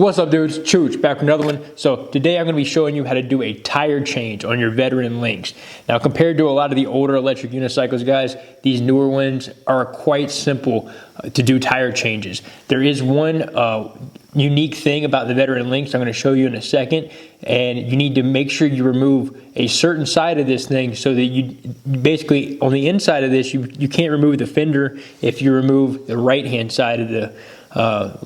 What's up, dudes? Chooch back with another one. So today I'm going to be showing you how to do a tire change on your veteran Lynx. Now, compared to a lot of the older electric unicycles, guys, these newer ones are quite simple to do tire changes. There is one unique thing about the veteran Lynx I'm going to show you in a second, and you need to make sure you remove a certain side of this thing so that you basically, on the inside of this, you can't remove the fender if you remove the right hand side of the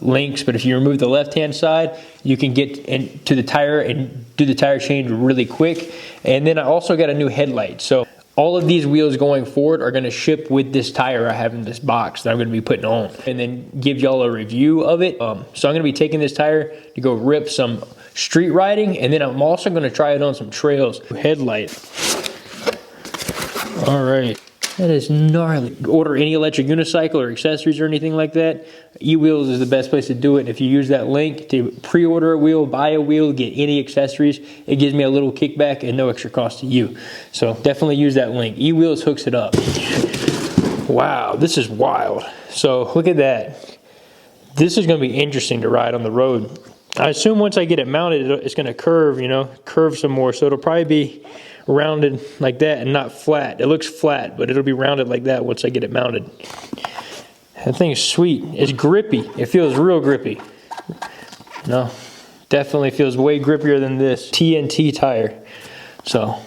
Lynx, but if you remove the left hand side, you can get into the tire and do the tire change really quick. And then I also got a new headlight, so all of these wheels going forward are going to ship with this tire I have in this box that I'm going to be putting on, and then give y'all a review of it. So I'm going to be taking this tire to go rip some street riding, and then I'm also going to try it on some trails. Headlight. All right. That is gnarly. Order any electric unicycle or accessories or anything like that, eWheels is the best place to do it. If you use that link to pre-order a wheel, buy a wheel, get any accessories, it gives me a little kickback and no extra cost to you. So definitely use that link. eWheels hooks it up. Wow, this is wild. So look at that. This is going to be interesting to ride on the road. I assume once I get it mounted, it's going to curve, curve some more. So it'll probably be rounded like that and not flat. It looks flat, but it'll be rounded like that once I get it mounted. That thing is sweet. It's grippy. It feels real grippy. No, definitely feels way grippier than this TNT tire. So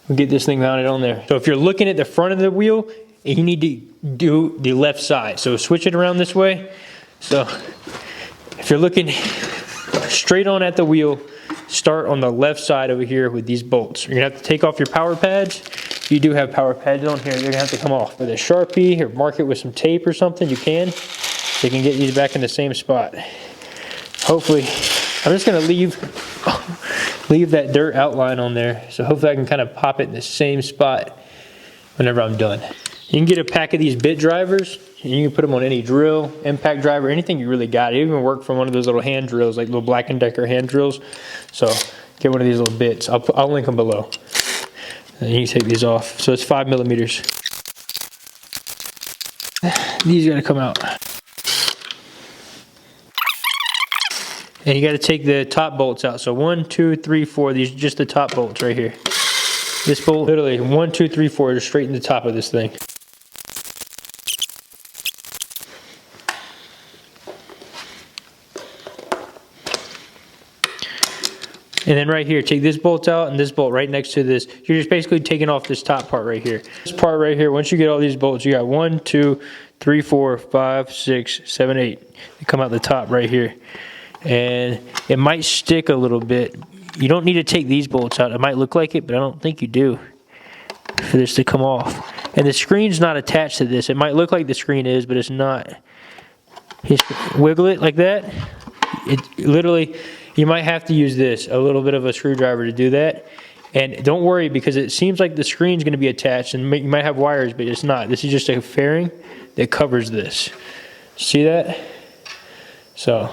we'll get this thing mounted on there. So if you're looking at the front of the wheel, you need to do the left side. So switch it around this way. So if you're looking straight on at the wheel, start on the left side over here with these bolts. You're gonna have to take off your power pads. If you do have power pads on here, they're gonna have to come off with a Sharpie or mark it with some tape or something. You can. So you can get these back in the same spot. Hopefully, I'm just gonna leave that dirt outline on there. So hopefully I can kind of pop it in the same spot whenever I'm done. You can get a pack of these bit drivers, and you can put them on any drill, impact driver, anything you really got. It even work from one of those little hand drills, like little Black & Decker hand drills. So get one of these little bits. I'll link them below. And you can take these off. So it's 5 millimeters. These gotta come out. And you gotta take the top bolts out. So 1, 2, 3, 4. These are just the top bolts right here. This bolt, literally 1, 2, 3, 4, just straight in the top of this thing. And then right here, take this bolt out and this bolt right next to this. You're just basically taking off this top part right here. This part right here, once you get all these bolts, you got 1, 2, 3, 4, 5, 6, 7, 8. They come out the top right here. And it might stick a little bit. You don't need to take these bolts out. It might look like it, but I don't think you do for this to come off. And the screen's not attached to this. It might look like the screen is, but it's not. Just wiggle it like that. It literally, you might have to use this, a little bit of a screwdriver to do that. And don't worry, because it seems like the screen's going to be attached, and you might have wires, but it's not. This is just a fairing that covers this. See that? So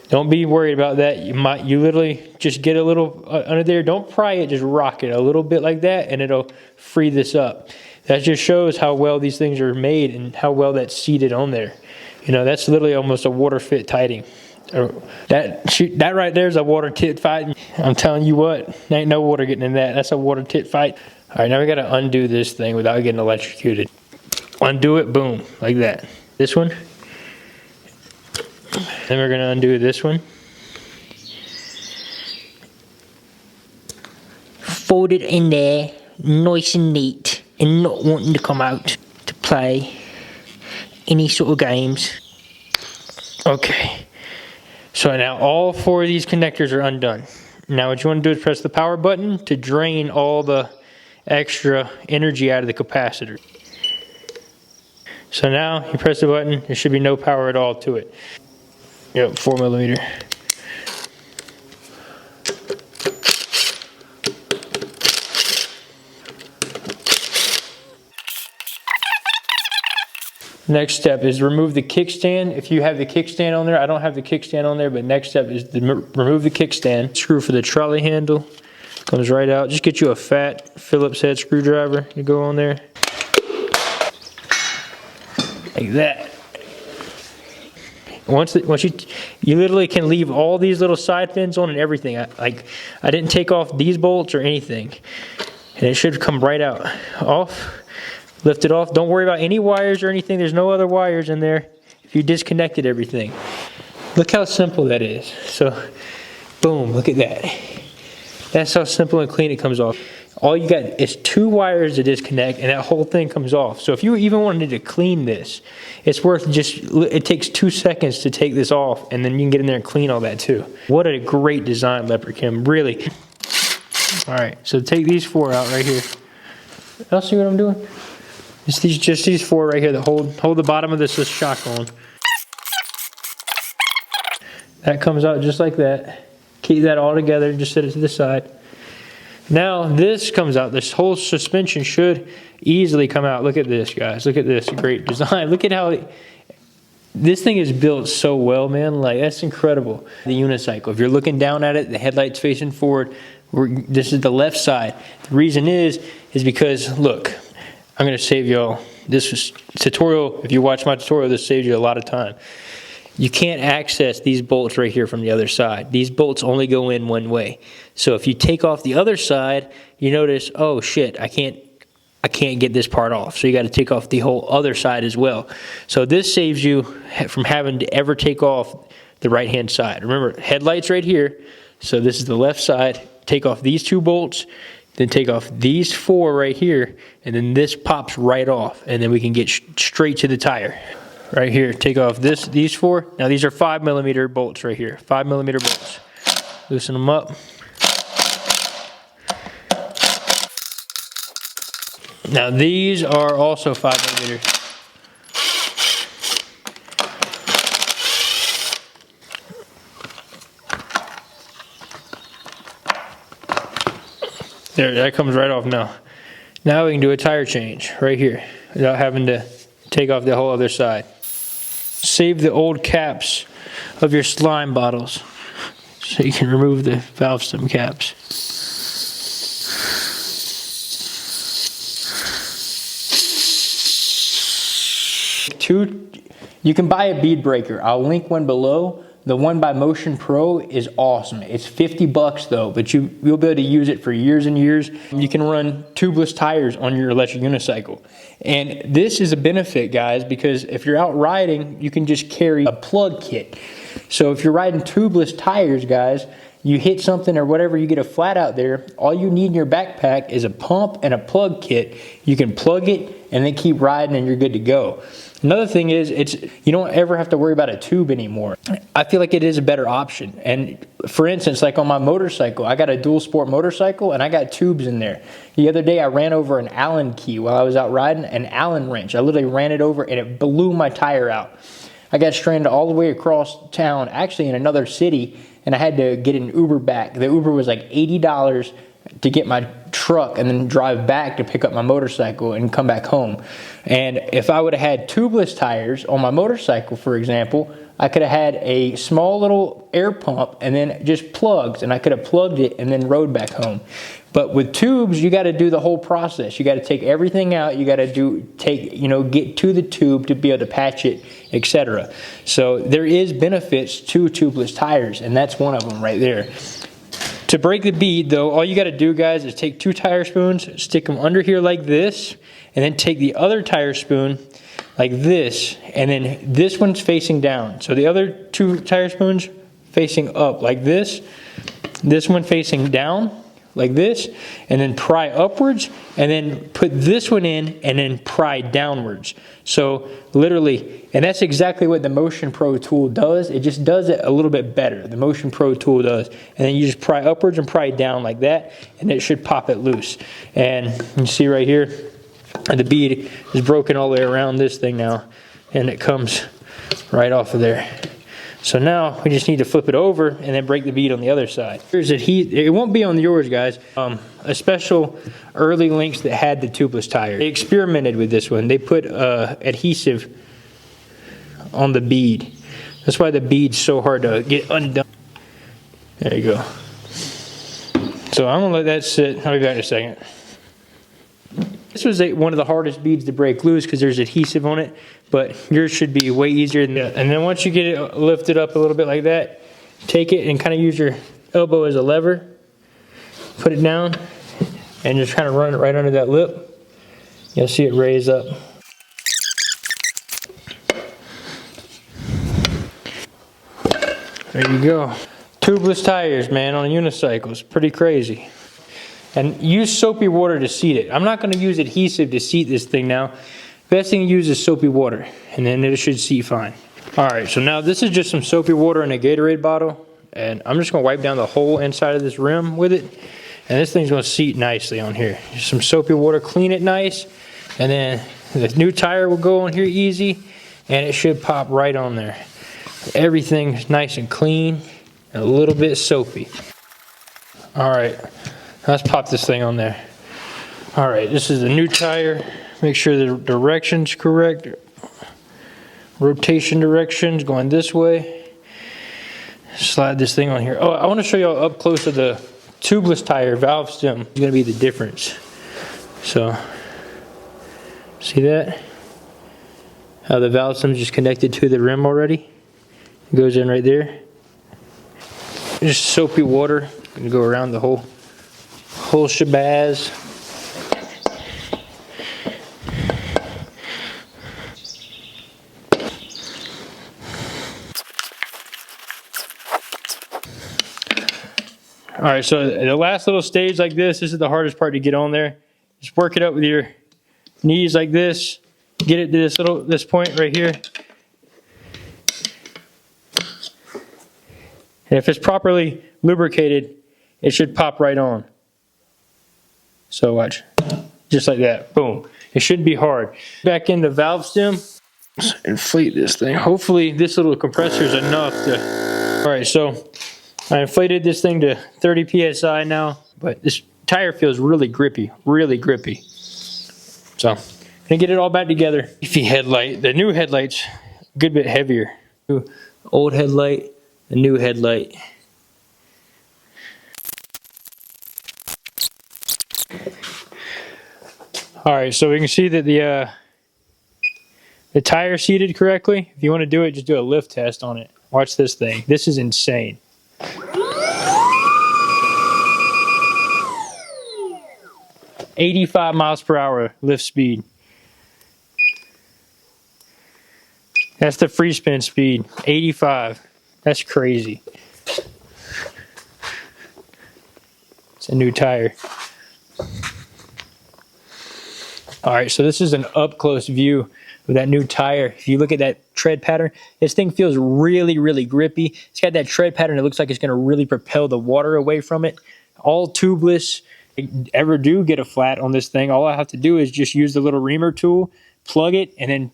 don't be worried about that. You literally just get a little under there. Don't pry it, just rock it a little bit like that, and it'll free this up. That just shows how well these things are made and how well that's seated on there. That's literally almost a water fit tighting. That right there is a water tit fight. I'm telling you what, there ain't no water getting in that. That's a water tit fight. All right, now we gotta undo this thing without getting electrocuted. Undo it, boom, like that. This one. Then we're gonna undo this one. Fold it in there, nice and neat, and not wanting to come out to play any sort of games. Okay. So now all 4 of these connectors are undone. Now what you want to do is press the power button to drain all the extra energy out of the capacitor. So now you press the button, there should be no power at all to it. Yep, 4 millimeter. Next step is remove the kickstand. If you have the kickstand on there, I don't have the kickstand on there, but next step is to remove the kickstand. Screw for the trolley handle comes right out. Just get you a fat Phillips head screwdriver to go on there. Like that. Once you literally can leave all these little side fins on and everything. I didn't take off these bolts or anything, and it should come right out. Off, lift it off. Don't worry about any wires or anything. There's no other wires in there. If you disconnected everything, look how simple that is. So, boom! Look at that. That's how simple and clean it comes off. All you got is 2 wires to disconnect, and that whole thing comes off. So if you even wanted to clean this, it's worth it takes 2 seconds to take this off, and then you can get in there and clean all that too. What a great design, Leopard Kim, really. All right, so take these 4 out right here. Y'all see what I'm doing? Just these 4 right here that hold the bottom of this shock on. That comes out just like that. Keep that all together, just set it to the side. Now this comes out. This whole suspension should easily come out. Look at this, guys. Look at this great design. Look at how this thing is built so well, man. Like, that's incredible. The unicycle. If you're looking down at it, the headlight's facing forward. This is the left side. The reason is because, look, I'm going to save y'all. This tutorial, if you watch my tutorial, this saves you a lot of time. You can't access these bolts right here from the other side. These bolts only go in one way. So if you take off the other side, you notice, oh shit, I can't get this part off. So you got to take off the whole other side as well. So this saves you from having to ever take off the right-hand side. Remember, headlights right here. So this is the left side. Take off these 2 bolts, then take off these 4 right here, and then this pops right off, and then we can get straight to the tire. Right here, take off these 4. Now these are 5mm bolts right here. 5mm bolts. Loosen them up. Now these are also 5mm. There, that comes right off now. Now we can do a tire change right here without having to take off the whole other side. Save the old caps of your slime bottles so you can remove the valve stem caps. You can buy a bead breaker. I'll link one below. The one by Motion Pro is awesome. It's 50 bucks though, but you'll be able to use it for years and years. You can run tubeless tires on your electric unicycle. And this is a benefit, guys, because if you're out riding, you can just carry a plug kit. So if you're riding tubeless tires, guys, you hit something or whatever, you get a flat out there, all you need in your backpack is a pump and a plug kit. You can plug it and then keep riding and you're good to go. Another thing is, you don't ever have to worry about a tube anymore. I feel like it is a better option. And for instance, like on my motorcycle, I got a dual sport motorcycle and I got tubes in there. The other day I ran over an Allen key while I was out riding, an Allen wrench. I literally ran it over and it blew my tire out. I got stranded all the way across town, actually in another city, and I had to get an Uber back. The Uber was like $80 to get my truck and then drive back to pick up my motorcycle and come back home. And if I would have had tubeless tires on my motorcycle, for example, I could have had a small little air pump and then just plugs, and I could have plugged it and then rode back home. But with tubes, you got to do the whole process. You got to take everything out. You got to get to the tube to be able to patch it, etc. So there is benefits to tubeless tires, and that's one of them right there. To break the bead, though, all you got to do, guys, is take 2 tire spoons, stick them under here like this, and then take the other tire spoon like this, and then this one's facing down. So the other 2 tire spoons facing up like this one facing down like this, and then pry upwards, and then put this one in, and then pry downwards. So literally, and that's exactly what the Motion Pro tool does. It just does it a little bit better. The Motion Pro tool does. And then you just pry upwards and pry down like that, and it should pop it loose. And you see right here, the bead is broken all the way around this thing now, and it comes right off of there. So now we just need to flip it over and then break the bead on the other side. Here's it won't be on yours, guys. A special early Lynx that had the tubeless tire. They experimented with this one. They put adhesive on the bead. That's why the bead's so hard to get undone. There you go. So I'm gonna let that sit. I'll be back in a second. This was one of the hardest beads to break loose because there's adhesive on it. but yours should be way easier than that. And then once you get it lifted up a little bit like that, take it and kind of use your elbow as a lever, put it down, and just kind of run it right under that lip. You'll see it raise up. There you go. Tubeless tires, man, on unicycles. Pretty crazy. And use soapy water to seat it. I'm not going to use adhesive to seat this thing now. Best thing to use is soapy water, and then it should seat fine. Alright, so now this is just some soapy water in a Gatorade bottle, and I'm just going to wipe down the whole inside of this rim with it, and this thing's going to seat nicely on here. Just some soapy water, clean it nice, and then the new tire will go on here easy, and it should pop right on there. Everything's nice and clean, and a little bit soapy. Alright, let's pop this thing on there. Alright, this is the new tire. Make sure the direction's correct. Rotation direction's going this way. Slide this thing on here. Oh, I want to show you all up close of the tubeless tire valve stem. It's going to be the difference. So, see that? How the valve stem is just connected to the rim already. It goes in right there. Just soapy water. Going to go around the whole shabazz. Alright, so the last little stage like this is the hardest part to get on there. Just work it up with your knees like this. Get it to this point right here. And if it's properly lubricated, it should pop right on. So watch. Just like that. Boom. It shouldn't be hard. Back in the valve stem. Let's inflate this thing. Hopefully this little compressor is enough to... Alright, so I inflated this thing to 30 psi now, but this tire feels really grippy, really grippy. So, I'm gonna get it all back together. Leafy headlight, the new headlight's a good bit heavier. Old headlight, the new headlight. All right, so we can see that the tire seated correctly. If you want to do it, just do a lift test on it. Watch this thing. This is insane. $85 miles per hour lift speed. That's the free spin speed. 85. That's crazy. It's a new tire. All right, so this is an up close view of that new tire. If you look at that tread pattern, this thing feels really, really grippy. It's got that tread pattern that looks like it's going to really propel the water away from it. All tubeless. If you ever do get a flat on this thing, all I have to do is just use the little reamer tool, plug it, and then,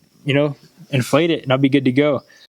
inflate it, and I'll be good to go.